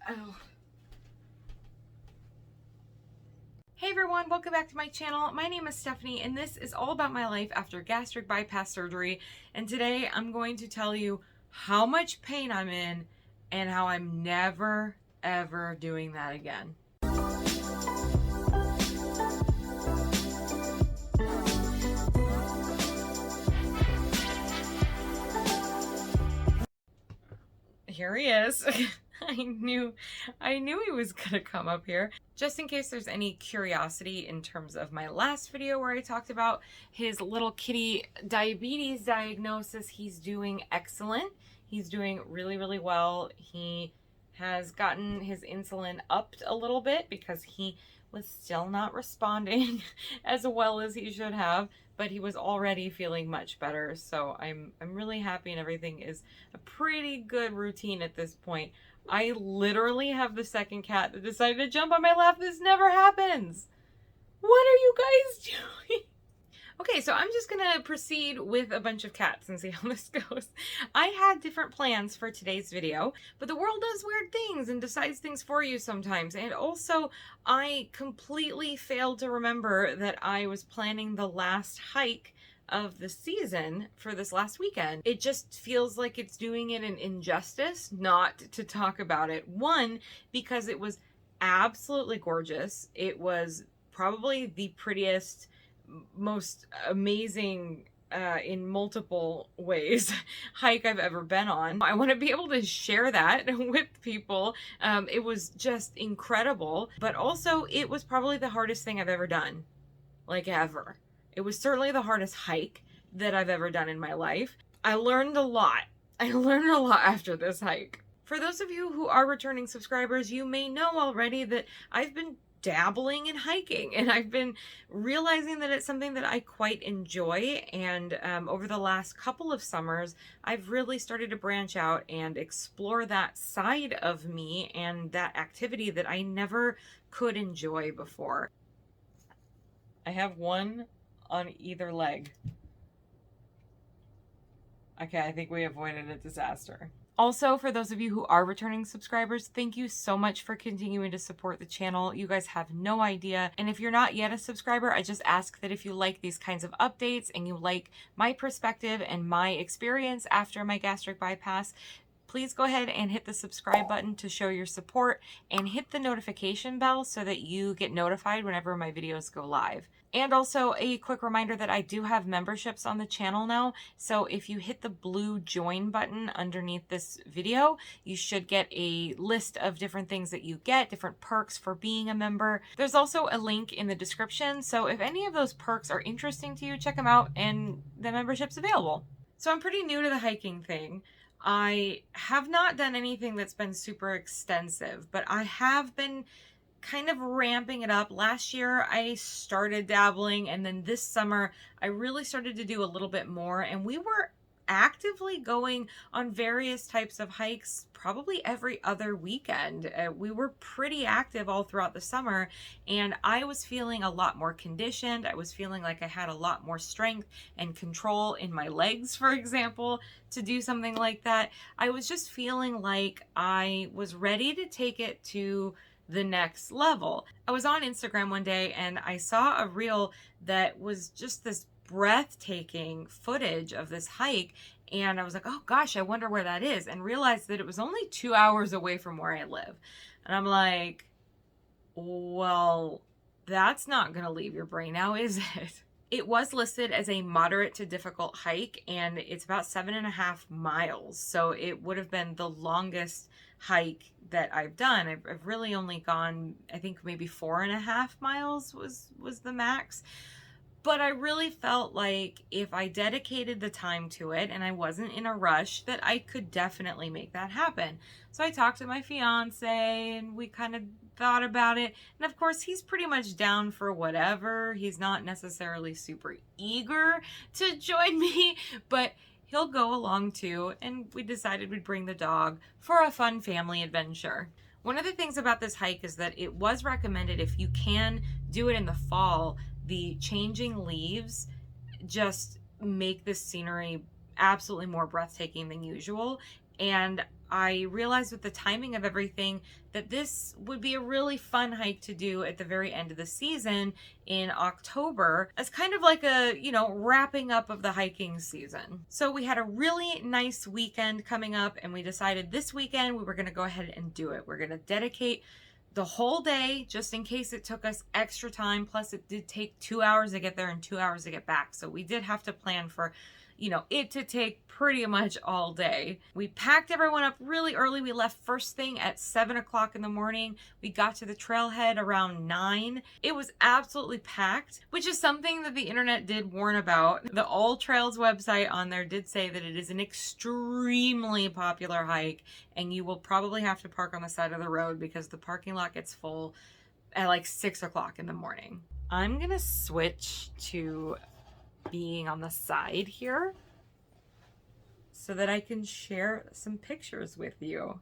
Oh. Hey everyone, welcome back to my channel. My name is Stephanie and this is all about my life after gastric bypass surgery. And today I'm going to tell you how much pain I'm in and how I'm never ever doing that again. Here he is. I knew he was gonna come up here. Just in case there's any curiosity in terms of my last video where I talked about his little kitty diabetes diagnosis, he's doing excellent. He's doing really, really well. He has gotten his insulin upped a little bit because he was still not responding as well as he should have, but he was already feeling much better. So I'm really happy and everything is a pretty good routine at this point. I literally have the second cat that decided to jump on my lap. This never happens. What are you guys doing? Okay, so I'm just gonna proceed with a bunch of cats and see how this goes. I had different plans for today's video, but the world does weird things and decides things for you sometimes. And also, I completely failed to remember that I was planning the last hike of the season for this last weekend. It just feels like it's doing it an injustice not to talk about it. One, because it was absolutely gorgeous. It was probably the prettiest, most amazing in multiple ways hike I've ever been on. I want to be able to share that with people. It was just incredible, but also it was probably the hardest thing I've ever done, like ever. It was certainly the hardest hike that I've ever done in my life. I learned a lot. I learned a lot after this hike. For those of you who are returning subscribers, you may know already that I've been dabbling in hiking and I've been realizing that it's something that I quite enjoy. And over the last couple of summers, I've really started to branch out and explore that side of me and that activity that I never could enjoy before. I have one on either leg. Okay, I think we avoided a disaster. Also, for those of you who are returning subscribers, thank you so much for continuing to support the channel. You guys have no idea. And if you're not yet a subscriber, I just ask that if you like these kinds of updates and you like my perspective and my experience after my gastric bypass, please go ahead and hit the subscribe button to show your support and hit the notification bell so that you get notified whenever my videos go live. And also a quick reminder that I do have memberships on the channel now. So if you hit the blue join button underneath this video, you should get a list of different things that you get, different perks for being a member. There's also a link in the description. So if any of those perks are interesting to you, check them out and the membership's available. So I'm pretty new to the hiking thing. I have not done anything that's been super extensive, but I have been kind of ramping it up. Last year I started dabbling, and then this summer I really started to do a little bit more, and we were actively going on various types of hikes probably every other weekend. We were pretty active all throughout the summer, and I was feeling a lot more conditioned. I was feeling like I had a lot more strength and control in my legs, for example, to do something like that. I was just feeling like I was ready to take it to the next level. I was on Instagram one day and I saw a reel that was just this breathtaking footage of this hike, and I was like, oh gosh, I wonder where that is, and realized that it was only 2 hours away from where I live. And I'm like, well, that's not gonna leave your brain now, is it? It was listed as a moderate to difficult hike, and it's about 7.5 miles. So it would have been the longest hike that I've done. I've really only gone, I think maybe 4.5 miles was the max. But I really felt like if I dedicated the time to it and I wasn't in a rush, that I could definitely make that happen. So I talked to my fiance and we kind of thought about it. And of course, he's pretty much down for whatever. He's not necessarily super eager to join me, but he'll go along too. And we decided we'd bring the dog for a fun family adventure. One of the things about this hike is that it was recommended if you can do it in the fall. The changing leaves just make this scenery absolutely more breathtaking than usual. And I realized with the timing of everything that this would be a really fun hike to do at the very end of the season in October as kind of like a, wrapping up of the hiking season. So we had a really nice weekend coming up, and we decided this weekend we were going to go ahead and do it. We're going to dedicate the whole day just in case it took us extra time. Plus it did take 2 hours to get there and 2 hours to get back. So we did have to plan for it to take pretty much all day. We packed everyone up really early. We left first thing at 7 o'clock in the morning. We got to the trailhead around 9. It was absolutely packed, which is something that the internet did warn about. The All Trails website on there did say that it is an extremely popular hike, and you will probably have to park on the side of the road because the parking lot gets full at like 6 o'clock in the morning. I'm gonna switch to being on the side here so that I can share some pictures with you.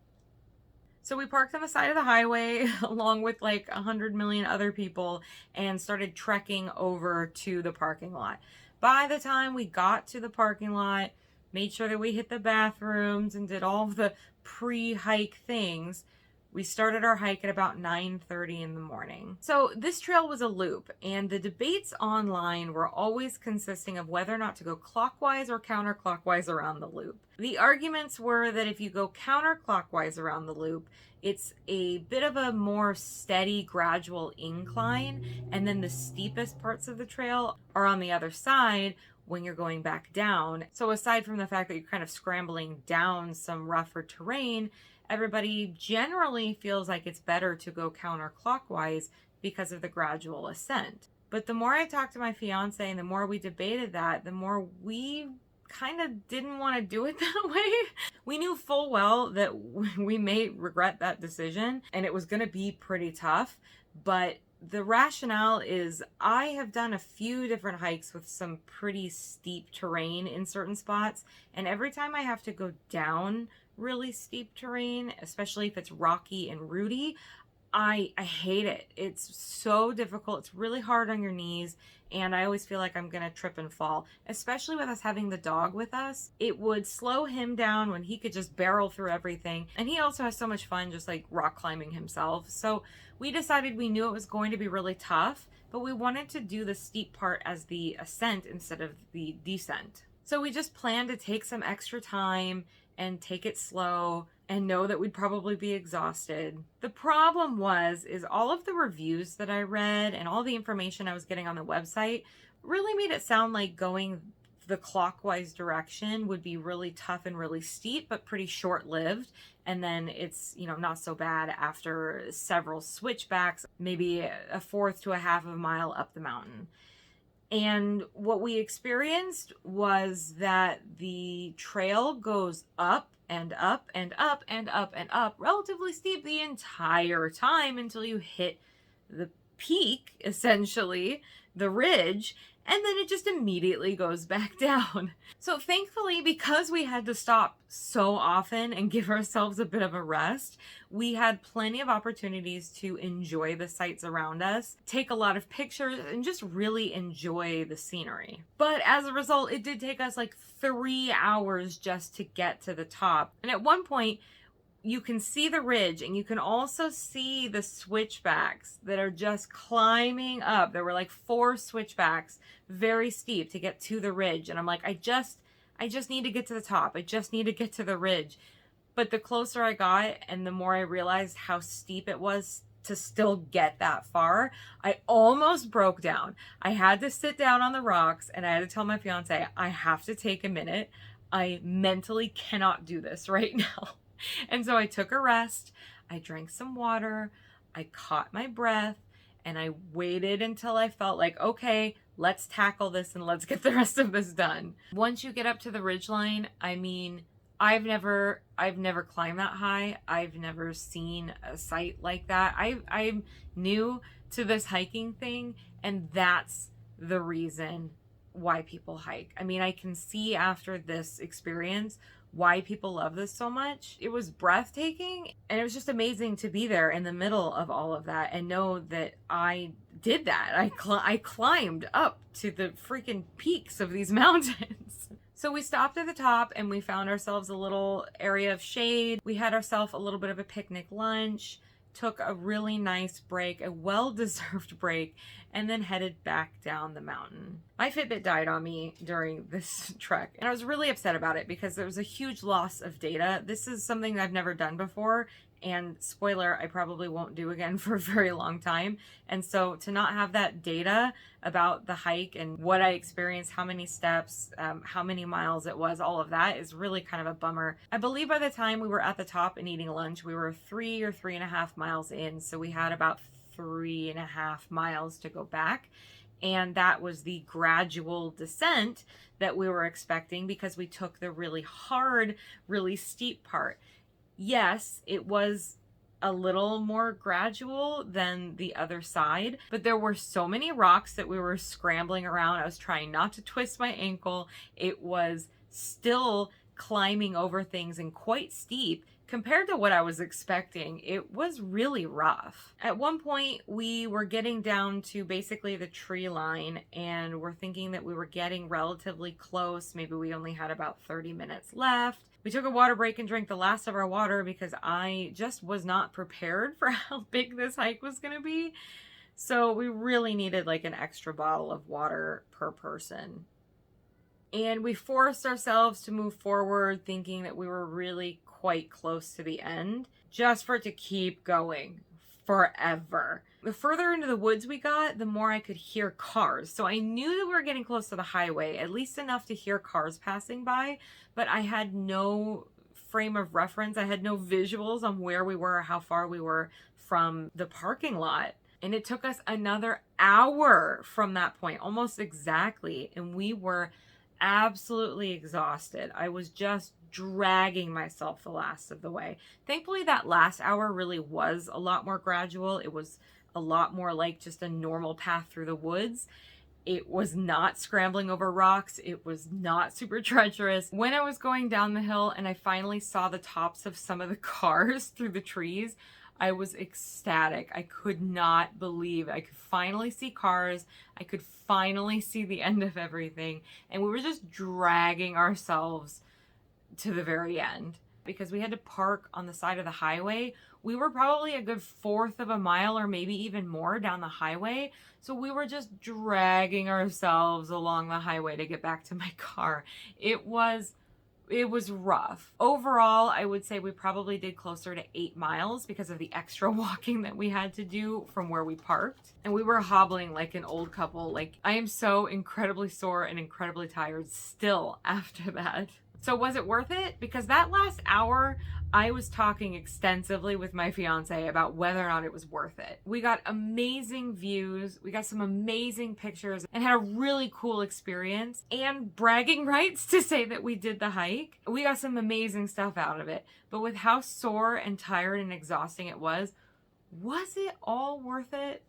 So we parked on the side of the highway along with like 100 million other people and started trekking over to the parking lot. By the time we got to the parking lot, made sure that we hit the bathrooms and did all of the pre-hike things, we started our hike at about 9:30 in the morning. So this trail was a loop, and the debates online were always consisting of whether or not to go clockwise or counterclockwise around the loop. The arguments were that if you go counterclockwise around the loop, it's a bit of a more steady, gradual incline, and then the steepest parts of the trail are on the other side when you're going back down. So aside from the fact that you're kind of scrambling down some rougher terrain, everybody generally feels like it's better to go counterclockwise because of the gradual ascent. But the more I talked to my fiance and the more we debated that, the more we kind of didn't want to do it that way. We knew full well that we may regret that decision and it was going to be pretty tough. But the rationale is I have done a few different hikes with some pretty steep terrain in certain spots. And every time I have to go down really steep terrain, especially if it's rocky and rooty, I hate it. It's so difficult. It's really hard on your knees, and I always feel like I'm gonna trip and fall, especially with us having the dog with us. It would slow him down when he could just barrel through everything, and he also has so much fun just like rock climbing himself. So we decided we knew it was going to be really tough, but we wanted to do the steep part as the ascent instead of the descent. So we just planned to take some extra time and take it slow and know that we'd probably be exhausted. The problem is all of the reviews that I read and all the information I was getting on the website really made it sound like going the clockwise direction would be really tough and really steep, but pretty short-lived. And then it's, not so bad after several switchbacks, maybe a fourth to a half of a mile up the mountain. And what we experienced was that the trail goes up and up and up and up and up, relatively steep the entire time until you hit the peak, essentially, the ridge, and then it just immediately goes back down. So thankfully, because we had to stop so often and give ourselves a bit of a rest, we had plenty of opportunities to enjoy the sights around us, take a lot of pictures, and just really enjoy the scenery. But as a result, it did take us like 3 hours just to get to the top. And at one point, you can see the ridge and you can also see the switchbacks that are just climbing up. There were like 4 switchbacks, very steep, to get to the ridge. And I'm like, I just need to get to the top. I just need to get to the ridge. But the closer I got and the more I realized how steep it was to still get that far, I almost broke down. I had to sit down on the rocks and I had to tell my fiance, I have to take a minute. I mentally cannot do this right now. And so I took a rest, I drank some water, I caught my breath, and I waited until I felt like, okay, let's tackle this and let's get the rest of this done. Once you get up to the ridgeline, I mean, I've never climbed that high. I've never seen a sight like that. I'm new to this hiking thing, and that's the reason why people hike. I mean, I can see after this experience why people love this so much. It was breathtaking, and it was just amazing to be there in the middle of all of that and know that I did that. I climbed up to the freaking peaks of these mountains. So we stopped at the top and we found ourselves a little area of shade. We had ourselves a little bit of a picnic lunch, took a really nice break, a well-deserved break, and then headed back down the mountain. My Fitbit died on me during this trek, and I was really upset about it because there was a huge loss of data. This is something that I've never done before, and spoiler, I probably won't do again for a very long time. And so to not have that data about the hike and what I experienced, how many steps, how many miles it was, all of that is really kind of a bummer. I believe by the time we were at the top and eating lunch, we were 3 or 3.5 miles in. So we had about 3.5 miles to go back. And that was the gradual descent that we were expecting because we took the really hard, really steep part. Yes, it was a little more gradual than the other side, but there were so many rocks that we were scrambling around. I was trying not to twist my ankle. It was still climbing over things and quite steep compared to what I was expecting. It was really rough. At one point, we were getting down to basically the tree line and we're thinking that we were getting relatively close. Maybe we only had about 30 minutes left. We took a water break and drank the last of our water because I just was not prepared for how big this hike was going to be. So we really needed like an extra bottle of water per person. And we forced ourselves to move forward thinking that we were really quite close to the end just for it to keep going forever. The further into the woods we got, the more I could hear cars. So I knew that we were getting close to the highway, at least enough to hear cars passing by, but I had no frame of reference. I had no visuals on where we were, how far we were from the parking lot. And it took us another hour from that point, almost exactly. And we were absolutely exhausted. I was just dragging myself the last of the way. Thankfully, that last hour really was a lot more gradual. It was a lot more like just a normal path through the woods. It was not scrambling over rocks. It was not super treacherous. When I was going down the hill and I finally saw the tops of some of the cars through the trees, I was ecstatic. I could not believe it. I could finally see cars. I could finally see the end of everything. And we were just dragging ourselves to the very end because we had to park on the side of the highway. We were probably a good 1/4 of a mile or maybe even more down the highway. So we were just dragging ourselves along the highway to get back to my car. It was rough. Overall, I would say we probably did closer to 8 miles because of the extra walking that we had to do from where we parked. And we were hobbling like an old couple. Like, I am so incredibly sore and incredibly tired still after that. So was it worth it? Because that last hour, I was talking extensively with my fiance about whether or not it was worth it. We got amazing views, we got some amazing pictures, and had a really cool experience, and bragging rights to say that we did the hike. We got some amazing stuff out of it. But with how sore and tired and exhausting it was it all worth it?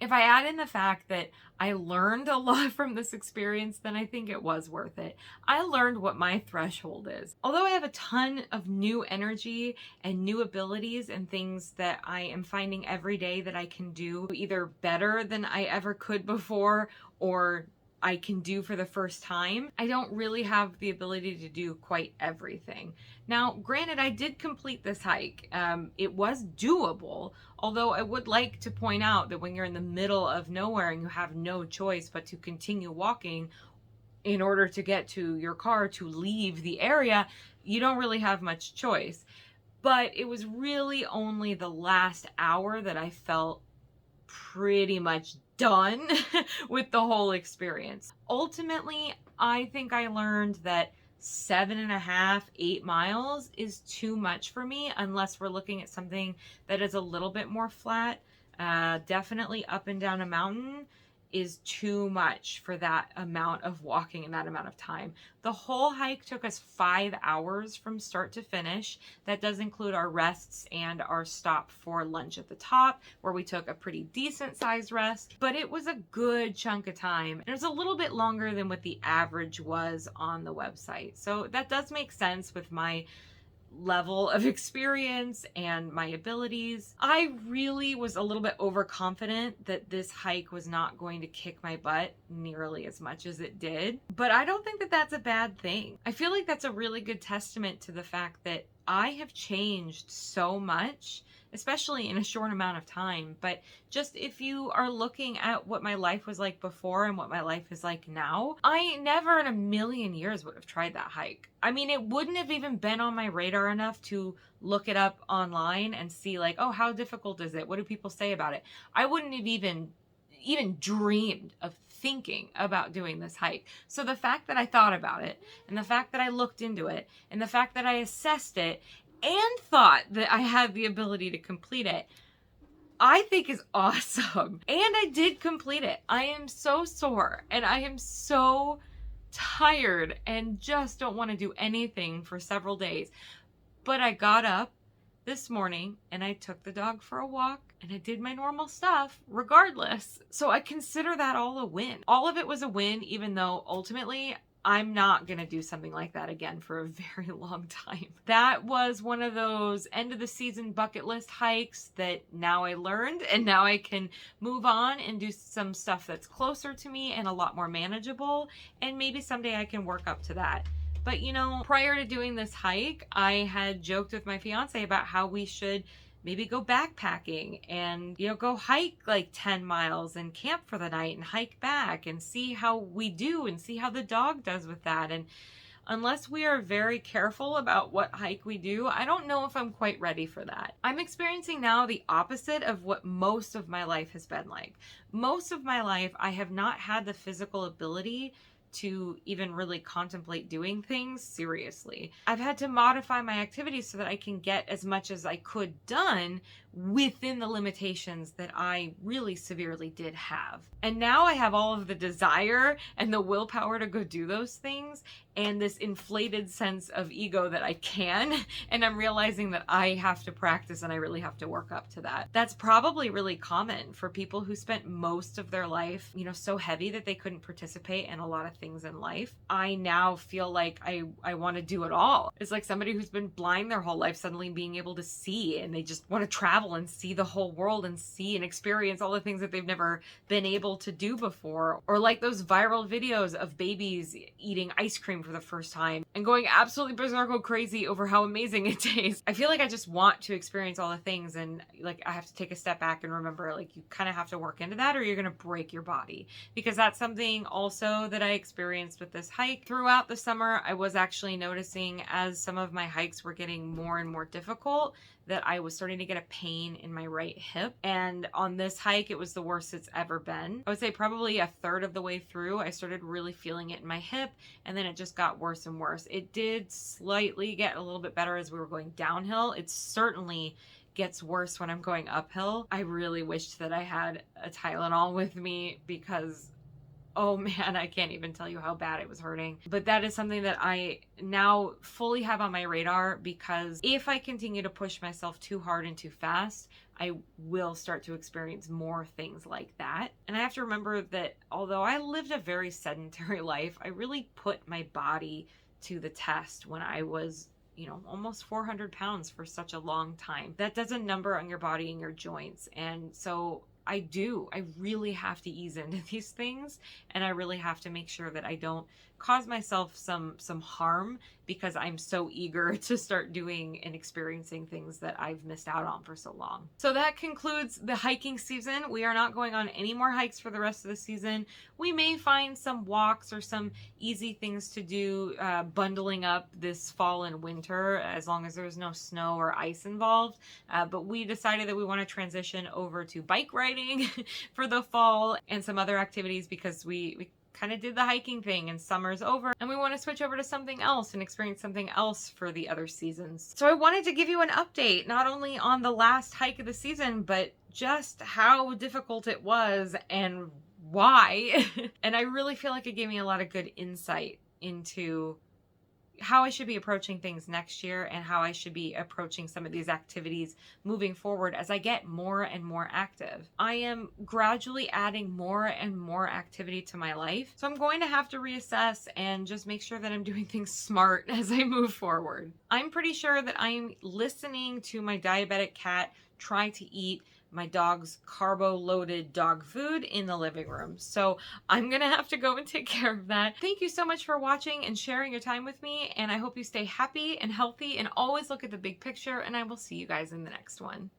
If I add in the fact that I learned a lot from this experience, then I think it was worth it. I learned what my threshold is. Although I have a ton of new energy and new abilities and things that I am finding every day that I can do either better than I ever could before or I can do for the first time, I don't really have the ability to do quite everything. Now, granted, I did complete this hike. It was doable, although I would like to point out that when you're in the middle of nowhere and you have no choice but to continue walking in order to get to your car to leave the area, you don't really have much choice. But it was really only the last hour that I felt pretty much done with the whole experience. Ultimately, I think I learned that 7.5, 8 miles is too much for me unless we're looking at something that is a little bit more flat. Definitely up and down a mountain is too much for that amount of walking in that amount of time. The whole hike took us 5 hours from start to finish. That does include our rests and our stop for lunch at the top, where we took a pretty decent sized rest, but it was a good chunk of time. And it was a little bit longer than what the average was on the website. So that does make sense with my level of experience and my abilities. I really was a little bit overconfident that this hike was not going to kick my butt nearly as much as it did. But I don't think that that's a bad thing. I feel like that's a really good testament to the fact that I have changed so much, especially in a short amount of time. But just if you are looking at what my life was like before and what my life is like now, I never in a million years would have tried that hike. I mean, it wouldn't have even been on my radar enough to look it up online and see like, oh, how difficult is it? What do people say about it? I wouldn't have even dreamed of thinking about doing this hike. So the fact that I thought about it, and the fact that I looked into it, and the fact that I assessed it and thought that I had the ability to complete it, I think is awesome. And I did complete it. I am so sore and I am so tired and just don't want to do anything for several days. But I got up this morning and I took the dog for a walk and I did my normal stuff regardless. So I consider that all a win. All of it was a win, even though ultimately I'm not going to do something like that again for a very long time. That was one of those end of the season bucket list hikes that now I learned, and now I can move on and do some stuff that's closer to me and a lot more manageable. And maybe someday I can work up to that. But you know, prior to doing this hike, I had joked with my fiance about how we should maybe go backpacking and, you know, go hike like 10 miles and camp for the night and hike back and see how we do and see how the dog does with that. And unless we are very careful about what hike we do, I don't know if I'm quite ready for that. I'm experiencing now the opposite of what most of my life has been like. Most of my life, I have not had the physical ability to even really contemplate doing things seriously. I've had to modify my activities so that I can get as much as I could done within the limitations that I really severely did have. And now I have all of the desire and the willpower to go do those things and this inflated sense of ego that I can. And I'm realizing that I have to practice and I really have to work up to that. That's probably really common for people who spent most of their life, you know, so heavy that they couldn't participate in a lot of things in life. I now feel like I want to do it all. It's like somebody who's been blind their whole life suddenly being able to see, and they just want to travel and see the whole world and see and experience all the things that they've never been able to do before. Or like those viral videos of babies eating ice cream for the first time and going absolutely berserk crazy over how amazing it tastes. I feel like I just want to experience all the things, and like I have to take a step back and remember, like, you kind of have to work into that or you're going to break your body, because that's something also that I experienced with this hike. Throughout the summer, I was actually noticing as some of my hikes were getting more and more difficult that I was starting to get a pain in my right hip. And on this hike, it was the worst it's ever been. I would say probably a third of the way through, I started really feeling it in my hip, and then it just got worse and worse. It did slightly get a little bit better as we were going downhill. It certainly gets worse when I'm going uphill. I really wished that I had a Tylenol with me, because oh man, I can't even tell you how bad it was hurting. But that is something that I now fully have on my radar, because if I continue to push myself too hard and too fast, I will start to experience more things like that. And I have to remember that although I lived a very sedentary life, I really put my body to the test when I was, you know, almost 400 pounds for such a long time. That does a number on your body and your joints. And so I really have to ease into these things, and I really have to make sure that I don't cause myself some harm because I'm so eager to start doing and experiencing things that I've missed out on for so long. So that concludes the hiking season. We are not going on any more hikes for the rest of the season. We may find some walks or some easy things to do bundling up this fall and winter, as long as there's no snow or ice involved. But we decided that we want to transition over to bike riding for the fall and some other activities, because we kind of did the hiking thing and summer's over and we want to switch over to something else and experience something else for the other seasons. So I wanted to give you an update, not only on the last hike of the season, but just how difficult it was and why. And I really feel like it gave me a lot of good insight into how I should be approaching things next year and how I should be approaching some of these activities moving forward as I get more and more active. I am gradually adding more and more activity to my life, so I'm going to have to reassess and just make sure that I'm doing things smart as I move forward. I'm pretty sure that I'm listening to my diabetic cat try to eat my dog's carbo-loaded dog food in the living room. So I'm gonna have to go and take care of that. Thank you so much for watching and sharing your time with me, and I hope you stay happy and healthy and always look at the big picture, and I will see you guys in the next one.